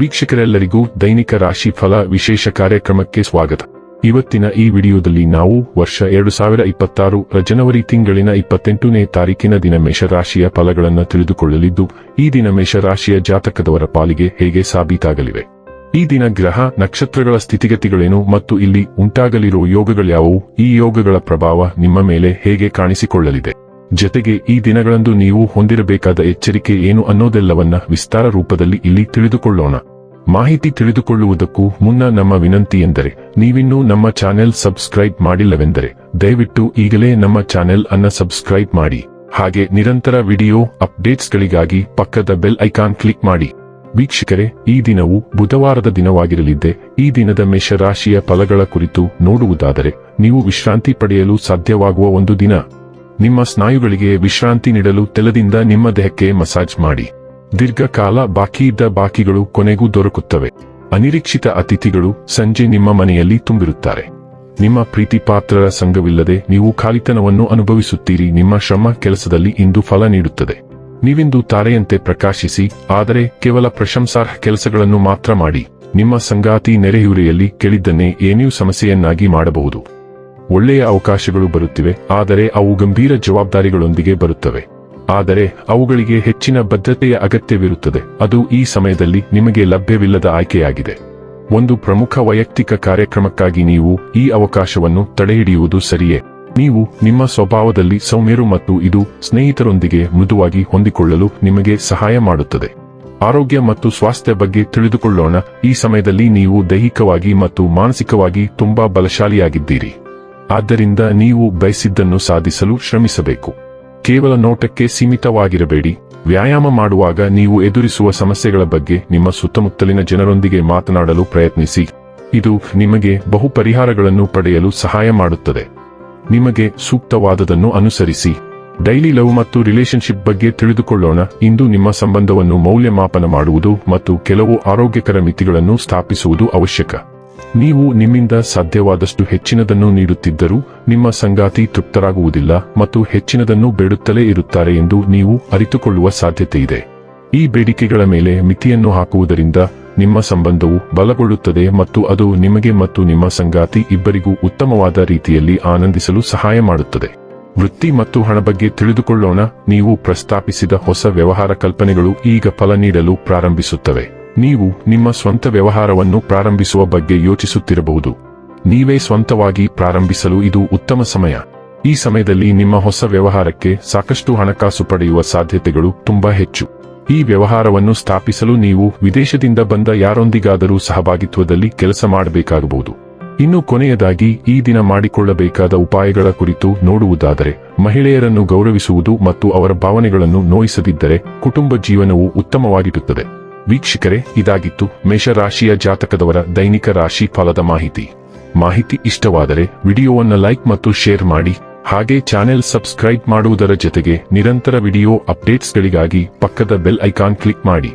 ವೀಕ್ಷಕರೆಲ್ಲರಿಗೂ ದೈನಿಕ ರಾಶಿ ಫಲ ವಿಶೇಷ ಕಾರ್ಯಕ್ರಮಕ್ಕೆ ಸ್ವಾಗತ. ಇವತ್ತಿನ ಈ ವಿಡಿಯೋದಲ್ಲಿ ನಾವು ವರ್ಷ 2026 ಜನವರಿ ತಿಂಗಳಿನ 28ನೇ ತಾರೀಕಿನ ದಿನ ಮೇಷರಾಶಿಯ ಫಲಗಳನ್ನು ತಿಳಿದುಕೊಳ್ಳಲಿದ್ದು, ಈ ದಿನ ಮೇಷರಾಶಿಯ ಜಾತಕದವರ ಪಾಲಿಗೆ ಹೇಗೆ ಸಾಬೀತಾಗಲಿವೆ, ಈ ದಿನ ಗ್ರಹ ನಕ್ಷತ್ರಗಳ ಸ್ಥಿತಿಗತಿಗಳೇನು ಮತ್ತು ಇಲ್ಲಿ ಉಂಟಾಗಲಿರುವ ಯೋಗಗಳ್ಯಾವುವು, ಈ ಯೋಗಗಳ ಪ್ರಭಾವ ನಿಮ್ಮ ಮೇಲೆ ಹೇಗೆ ಕಾಣಿಸಿಕೊಳ್ಳಲಿದೆ, ಜತೆಗೆ ಈ ದಿನಗಳಂದು ನೀವು ಹೊಂದಿರಬೇಕಾದ ಎಚ್ಚರಿಕೆ ಏನು ಅನ್ನೋದೆಲ್ಲವನ್ನ ವಿಸ್ತಾರ ರೂಪದಲ್ಲಿ ಇಲ್ಲಿ ತಿಳಿದುಕೊಳ್ಳೋಣ. ಮಾಹಿತಿ ತಿಳಿದುಕೊಳ್ಳುವುದಕ್ಕೂ ಮುನ್ನ ನಮ್ಮ ವಿನಂತಿ ಎಂದರೆ, ನೀವಿನ್ನೂ ನಮ್ಮ ಚಾನೆಲ್ ಸಬ್ಸ್ಕ್ರೈಬ್ ಮಾಡಿಲ್ಲವೆಂದರೆ ದಯವಿಟ್ಟು ಈಗಲೇ ನಮ್ಮ ಚಾನೆಲ್ ಅನ್ನು ಸಬ್ಸ್ಕ್ರೈಬ್ ಮಾಡಿ. ಹಾಗೆ ನಿರಂತರ ವಿಡಿಯೋ ಅಪ್ಡೇಟ್ಸ್ಗಳಿಗಾಗಿ ಪಕ್ಕದ ಬೆಲ್ ಐಕಾನ್ ಕ್ಲಿಕ್ ಮಾಡಿ. ವೀಕ್ಷಕರೇ, ಈ ದಿನವು ಬುಧವಾರದ ದಿನವಾಗಿರಲಿದ್ದೆ. ಈ ದಿನದ ಮೇಷರಾಶಿಯ ಫಲಗಳ ಕುರಿತು ನೋಡುವುದಾದರೆ, ನೀವು ವಿಶ್ರಾಂತಿ ಪಡೆಯಲು ಸಾಧ್ಯವಾಗುವ ಒಂದು ದಿನ. ನಿಮ್ಮ ಸ್ನಾಯುಗಳಿಗೆ ವಿಶ್ರಾಂತಿ ನೀಡಲು ತೆಲದಿಂದ ನಿಮ್ಮ ದೇಹಕ್ಕೆ ಮಸಾಜ್ ಮಾಡಿ. ದೀರ್ಘಕಾಲ ಬಾಕಿಯಿದ್ದ ಬಾಕಿಗಳು ಕೊನೆಗೂ ದೊರಕುತ್ತವೆ. ಅನಿರೀಕ್ಷಿತ ಅತಿಥಿಗಳು ಸಂಜೆ ನಿಮ್ಮ ಮನೆಯಲ್ಲಿ ತುಂಬಿರುತ್ತಾರೆ. ನಿಮ್ಮ ಪ್ರೀತಿ ಪಾತ್ರರ ಸಂಘವಿಲ್ಲದೆ ನೀವು ಖಾಲಿತನವನ್ನು ಅನುಭವಿಸುತ್ತೀರಿ. ನಿಮ್ಮ ಶ್ರಮ ಕೆಲಸದಲ್ಲಿ ಇಂದು ಫಲ ನೀಡುತ್ತದೆ. ನೀವಿಂದು ತಾರೆಯಂತೆ ಪ್ರಕಾಶಿಸಿ, ಆದರೆ ಕೇವಲ ಪ್ರಶಂಸಾರ್ಹ ಕೆಲಸಗಳನ್ನು ಮಾತ್ರ ಮಾಡಿ. ನಿಮ್ಮ ಸಂಗಾತಿ ನೆರೆಹೊರೆಯಲ್ಲಿ ಕೇಳಿದ್ದನ್ನೇ ಏನೆಯೂ ಸಮಸ್ಯೆಯನ್ನಾಗಿ ಮಾಡಬಹುದು. ಒಳ್ಳೆಯ ಅವಕಾಶಗಳು ಬರುತ್ತಿವೆ, ಆದರೆ ಅವು ಗಂಭೀರ ಜವಾಬ್ದಾರಿಗಳೊಂದಿಗೆ ಬರುತ್ತವೆ. ಆದರೆ ಅವುಗಳಿಗೆ ಹೆಚ್ಚಿನ ಬದ್ಧತೆಯ ಅಗತ್ಯವಿರುತ್ತದೆ. ಅದು ಈ ಸಮಯದಲ್ಲಿ ನಿಮಗೆ ಲಭ್ಯವಿಲ್ಲದ ಆಯ್ಕೆಯಾಗಿದೆ. ಒಂದು ಪ್ರಮುಖ ವೈಯಕ್ತಿಕ ಕಾರ್ಯಕ್ರಮಕ್ಕಾಗಿ ನೀವು ಈ ಅವಕಾಶವನ್ನು ತಡೆಹಿಡಿಯುವುದು ಸರಿಯೇ? ನೀವು ನಿಮ್ಮ ಸ್ವಭಾವದಲ್ಲಿ ಸೌಮ್ಯರು ಮತ್ತು ಇದು ಸ್ನೇಹಿತರೊಂದಿಗೆ ಮೃದುವಾಗಿ ಹೊಂದಿಕೊಳ್ಳಲು ನಿಮಗೆ ಸಹಾಯ ಮಾಡುತ್ತದೆ. ಆರೋಗ್ಯ ಮತ್ತು ಸ್ವಾಸ್ಥ್ಯ ಬಗ್ಗೆ ತಿಳಿದುಕೊಳ್ಳೋಣ. ಈ ಸಮಯದಲ್ಲಿ ನೀವು ದೈಹಿಕವಾಗಿ ಮತ್ತು ಮಾನಸಿಕವಾಗಿ ತುಂಬಾ ಬಲಶಾಲಿಯಾಗಿದ್ದೀರಿ. ಆದ್ದರಿಂದ ನೀವು ಬಯಸಿದ್ದನ್ನು ಸಾಧಿಸಲು ಶ್ರಮಿಸಬೇಕು. ಕೇವಲ ನೋಟಕ್ಕೆ ಸೀಮಿತವಾಗಿರಬೇಡಿ. ವ್ಯಾಯಾಮ ಮಾಡುವಾಗ ನೀವು ಎದುರಿಸುವ ಸಮಸ್ಯೆಗಳ ಬಗ್ಗೆ ನಿಮ್ಮ ಸುತ್ತಮುತ್ತಲಿನ ಜನರೊಂದಿಗೆ ಮಾತನಾಡಲು ಪ್ರಯತ್ನಿಸಿ. ಇದು ನಿಮಗೆ ಬಹು ಪರಿಹಾರಗಳನ್ನು ಪಡೆಯಲು ಸಹಾಯ ಮಾಡುತ್ತದೆ. ನಿಮಗೆ ಸೂಕ್ತವಾದದನ್ನು ಅನುಸರಿಸಿ. ಡೈಲಿ ಲವ್ ಮತ್ತು ರಿಲೇಶನ್ಶಿಪ್ ಬಗ್ಗೆ ತಿಳಿದುಕೊಳ್ಳೋಣ. ಇಂದು ನಿಮ್ಮ ಸಂಬಂಧವನ್ನು ಮೌಲ್ಯಮಾಪನ ಮಾಡುವುದು ಮತ್ತು ಕೆಲವು ಆರೋಗ್ಯಕರ ಮಿತಿಗಳನ್ನು ಸ್ಥಾಪಿಸುವುದು ಅವಶ್ಯಕ. ನೀವು ನಿಮ್ಮಿಂದ ಸಾಧ್ಯವಾದಷ್ಟು ಹೆಚ್ಚಿನದನ್ನು ನೀಡುತ್ತಿದ್ದರೂ ನಿಮ್ಮ ಸಂಗಾತಿ ತೃಪ್ತರಾಗುವುದಿಲ್ಲ ಮತ್ತು ಹೆಚ್ಚಿನದನ್ನು ಬೇಡುತ್ತಲೇ ಇರುತ್ತಾರೆ ಎಂದು ನೀವು ಅರಿತುಕೊಳ್ಳುವ ಸಾಧ್ಯತೆಯಿದೆ. ಈ ಬೇಡಿಕೆಗಳ ಮೇಲೆ ಮಿತಿಯನ್ನು ಹಾಕುವುದರಿಂದ ನಿಮ್ಮ ಸಂಬಂಧವು ಬಲಗೊಳ್ಳುತ್ತದೆ ಮತ್ತು ಅದು ನಿಮಗೆ ಮತ್ತು ನಿಮ್ಮ ಸಂಗಾತಿ ಇಬ್ಬರಿಗೂ ಉತ್ತಮವಾದ ರೀತಿಯಲ್ಲಿ ಆನಂದಿಸಲು ಸಹಾಯ ಮಾಡುತ್ತದೆ. ವೃತ್ತಿ ಮತ್ತು ಹಣ ಬಗ್ಗೆ ತಿಳಿದುಕೊಳ್ಳೋಣ. ನೀವು ಪ್ರಸ್ತಾಪಿಸಿದ ಹೊಸ ವ್ಯವಹಾರ ಕಲ್ಪನೆಗಳು ಈಗ ಫಲ ನೀಡಲು ಪ್ರಾರಂಭಿಸುತ್ತವೆ. ನೀವು ನಿಮ್ಮ ಸ್ವಂತ ವ್ಯವಹಾರವನ್ನು ಪ್ರಾರಂಭಿಸುವ ಬಗ್ಗೆ ಯೋಚಿಸುತ್ತಿರಬಹುದು. ನೀವೇ ಸ್ವಂತವಾಗಿ ಪ್ರಾರಂಭಿಸಲು ಇದು ಉತ್ತಮ ಸಮಯ. ಈ ಸಮಯದಲ್ಲಿ ನಿಮ್ಮ ಹೊಸ ವ್ಯವಹಾರಕ್ಕೆ ಸಾಕಷ್ಟು ಹಣಕಾಸು ಪಡೆಯುವ ಸಾಧ್ಯತೆಗಳು ತುಂಬಾ ಹೆಚ್ಚು. ಈ ವ್ಯವಹಾರವನ್ನು ಸ್ಥಾಪಿಸಲು ನೀವು ವಿದೇಶದಿಂದ ಬಂದ ಯಾರೊಂದಿಗಾದರೂ ಸಹಭಾಗಿತ್ವದಲ್ಲಿ ಕೆಲಸ ಮಾಡಬೇಕಾಗಬಹುದು. ಇನ್ನು ಕೊನೆಯದಾಗಿ ಈ ದಿನ ಮಾಡಿಕೊಳ್ಳಬೇಕಾದ ಉಪಾಯಗಳ ಕುರಿತು ನೋಡುವುದಾದರೆ, ಮಹಿಳೆಯರನ್ನು ಗೌರವಿಸುವುದು ಮತ್ತು ಅವರ ಭಾವನೆಗಳನ್ನು ನೋಯಿಸದಿದ್ದರೆ ಕುಟುಂಬ ಜೀವನವು ಉತ್ತಮವಾಗಿರುತ್ತದೆ. ವೀಕ್ಷಕರೇ, ಇದಾಗಿತ್ತು ಮೇಷರಾಶಿಯ ಜಾತಕದವರ ದೈನಿಕ ರಾಶಿ ಫಲದ ಮಾಹಿತಿ ಇಷ್ಟವಾದರೆ ವಿಡಿಯೋವನ್ನು ಲೈಕ್ ಮತ್ತು ಶೇರ್ ಮಾಡಿ. ಹಾಗೆ ಚಾನೆಲ್ ಸಬ್ಸ್ಕ್ರೈಬ್ ಮಾಡುವುದರ ಜೊತೆಗೆ ನಿರಂತರ ವಿಡಿಯೋ ಅಪ್ಡೇಟ್ಸ್ಗಳಿಗಾಗಿ ಪಕ್ಕದ ಬೆಲ್ ಐಕಾನ್ ಕ್ಲಿಕ್ ಮಾಡಿ.